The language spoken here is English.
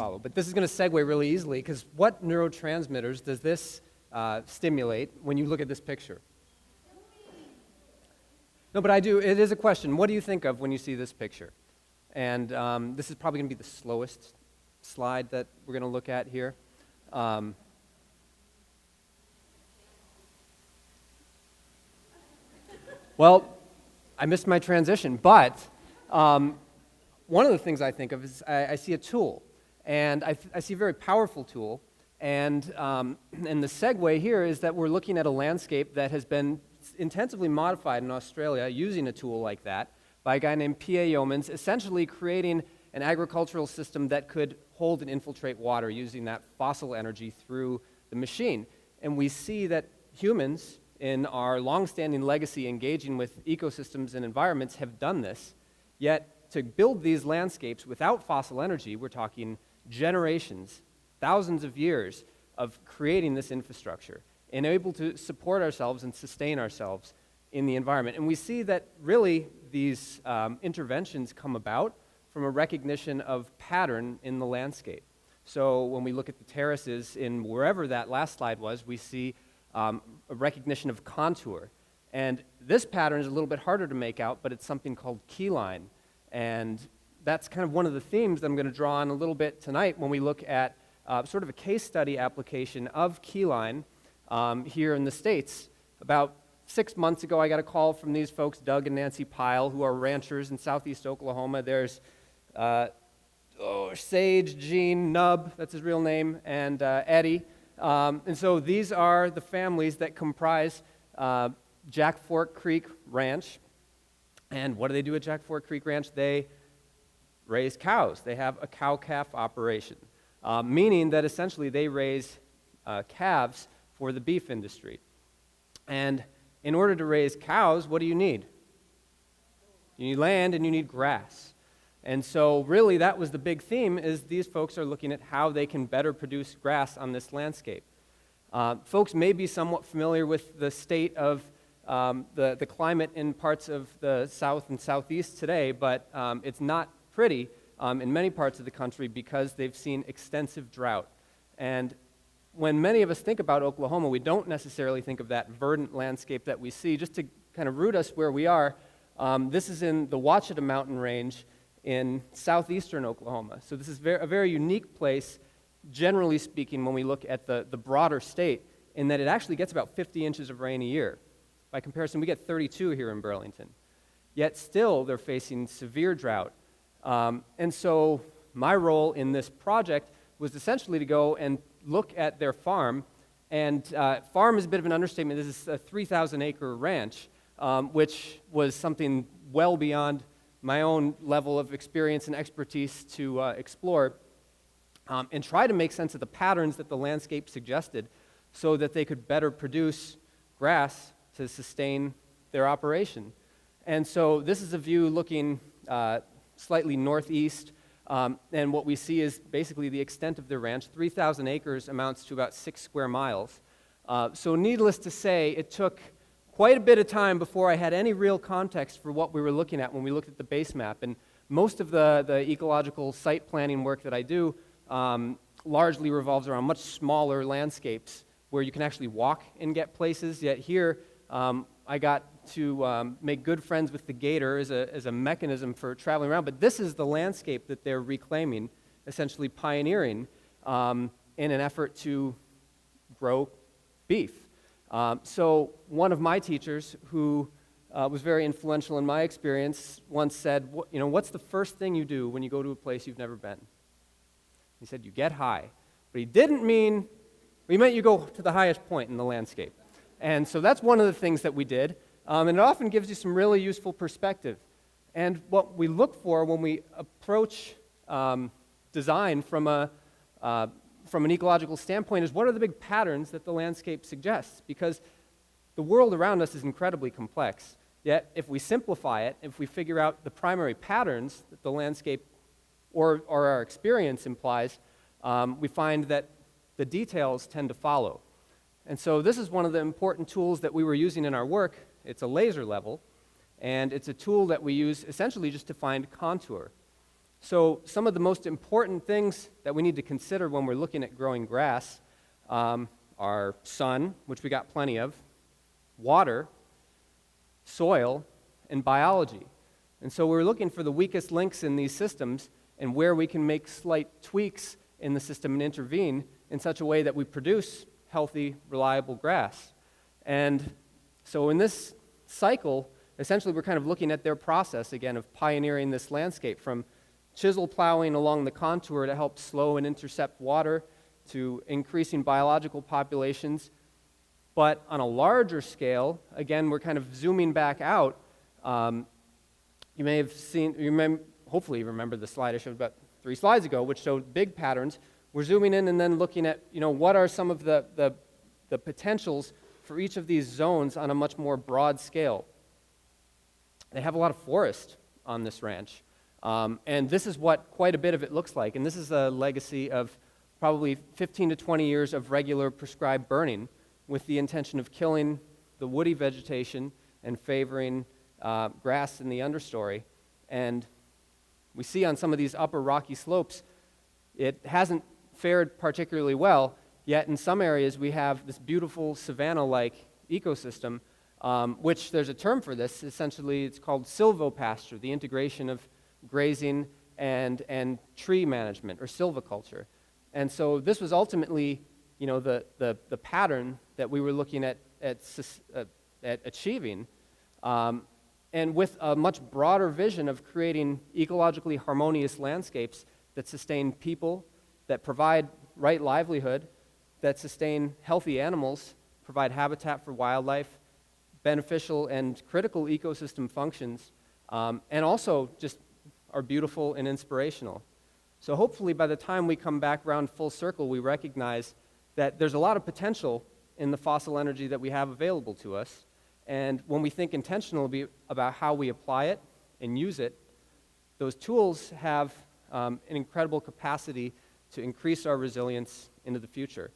follow. But this is going to segue really easily, because what neurotransmitters does this stimulate when you look at this picture? No, but it is a question. What do you think of when you see this picture? And this is probably going to be the slowest slide that we're going to look at here. Well, I missed my transition, but one of the things I think of is I see a tool, and I see a very powerful tool, and the segue here is that we're looking at a landscape that has been intensively modified in Australia using a tool like that by a guy named P.A. Yeomans, essentially creating an agricultural system that could hold and infiltrate water using that fossil energy through the machine. And we see that humans, in our long-standing legacy engaging with ecosystems and environments, have done this. Yet, to build these landscapes without fossil energy, we're talking generations, thousands of years of creating this infrastructure and able to support ourselves and sustain ourselves in the environment. And we see that really these interventions come about from a recognition of pattern in the landscape. So when we look at the terraces in wherever that last slide was, we see a recognition of contour. And this pattern is a little bit harder to make out, but it's something called keyline. And that's kind of one of the themes that I'm going to draw on a little bit tonight when we look at sort of a case study application of keyline here in the States. About 6 months ago, I got a call from these folks, Doug and Nancy Pyle, who are ranchers in southeast Oklahoma. There's Sage, Gene, Nub, that's his real name, and Eddie. And so these are the families that comprise Jack Fork Creek Ranch. And what do they do at Jack Fork Creek Ranch? They raise cows. They have a cow-calf operation, meaning that essentially they raise calves for the beef industry. And in order to raise cows, what do you need? You need land and you need grass. And so really that was the big theme, is these folks are looking at how they can better produce grass on this landscape. Folks may be somewhat familiar with the state of the climate in parts of the south and southeast today, but it's not pretty in many parts of the country because they've seen extensive drought. And when many of us think about Oklahoma, we don't necessarily think of that verdant landscape that we see. Just to kind of root us where we are, this is in the Ouachita Mountain Range in southeastern Oklahoma. So this is a very unique place, generally speaking, when we look at the broader state, in that it actually gets about 50 inches of rain a year. By comparison, we get 32 here in Burlington. Yet still, they're facing severe drought. And so my role in this project was essentially to go and look at their farm. And farm is a bit of an understatement. This is a 3,000-acre ranch, which was something well beyond my own level of experience and expertise to explore, and try to make sense of the patterns that the landscape suggested so that they could better produce grass to sustain their operation. And so this is a view looking slightly northeast, and what we see is basically the extent of their ranch. 3,000 acres amounts to about 6 square miles. So needless to say, it took quite a bit of time before I had any real context for what we were looking at when we looked at the base map. And most of the ecological site planning work that I do largely revolves around much smaller landscapes where you can actually walk and get places. Yet here, I got to make good friends with the gator as a mechanism for traveling around. But this is the landscape that they're reclaiming, essentially pioneering in an effort to grow beef. So one of my teachers, who was very influential in my experience, once said, what's the first thing you do when you go to a place you've never been? He said, you get high. But he meant you go to the highest point in the landscape. And so that's one of the things that we did. And it often gives you some really useful perspective. And what we look for when we approach design from an ecological standpoint is, what are the big patterns that the landscape suggests? Because the world around us is incredibly complex. Yet if we simplify it, if we figure out the primary patterns that the landscape or our experience implies, we find that the details tend to follow. And so this is one of the important tools that we were using in our work. It's a laser level, and it's a tool that we use essentially just to find contour. So some of the most important things that we need to consider when we're looking at growing grass are sun, which we got plenty of, water, soil, and biology. And so we're looking for the weakest links in these systems and where we can make slight tweaks in the system and intervene in such a way that we produce healthy, reliable grass. And so in this cycle, essentially we're kind of looking at their process, again, of pioneering this landscape from chisel plowing along the contour to help slow and intercept water to increasing biological populations. But on a larger scale, again, we're kind of zooming back out. You may have seen, hopefully you remember the slide I showed about 3 slides ago, which showed big patterns. We're zooming in and then looking at, what are some of the potentials for each of these zones on a much more broad scale. They have a lot of forest on this ranch. And this is what quite a bit of it looks like. And this is a legacy of probably 15 to 20 years of regular prescribed burning with the intention of killing the woody vegetation and favoring grass in the understory. And we see on some of these upper rocky slopes, it hasn't fared particularly well, yet in some areas we have this beautiful savanna-like ecosystem, which there's a term for this. Essentially, it's called silvopasture, the integration of grazing and tree management, or silviculture. And so this was ultimately, the pattern that we were looking at achieving, and with a much broader vision of creating ecologically harmonious landscapes that sustain people, that provide right livelihood, that sustain healthy animals, provide habitat for wildlife, beneficial and critical ecosystem functions, and also just are beautiful and inspirational. So hopefully by the time we come back around full circle, we recognize that there's a lot of potential in the fossil energy that we have available to us. And when we think intentionally about how we apply it and use it, those tools have an incredible capacity to increase our resilience into the future.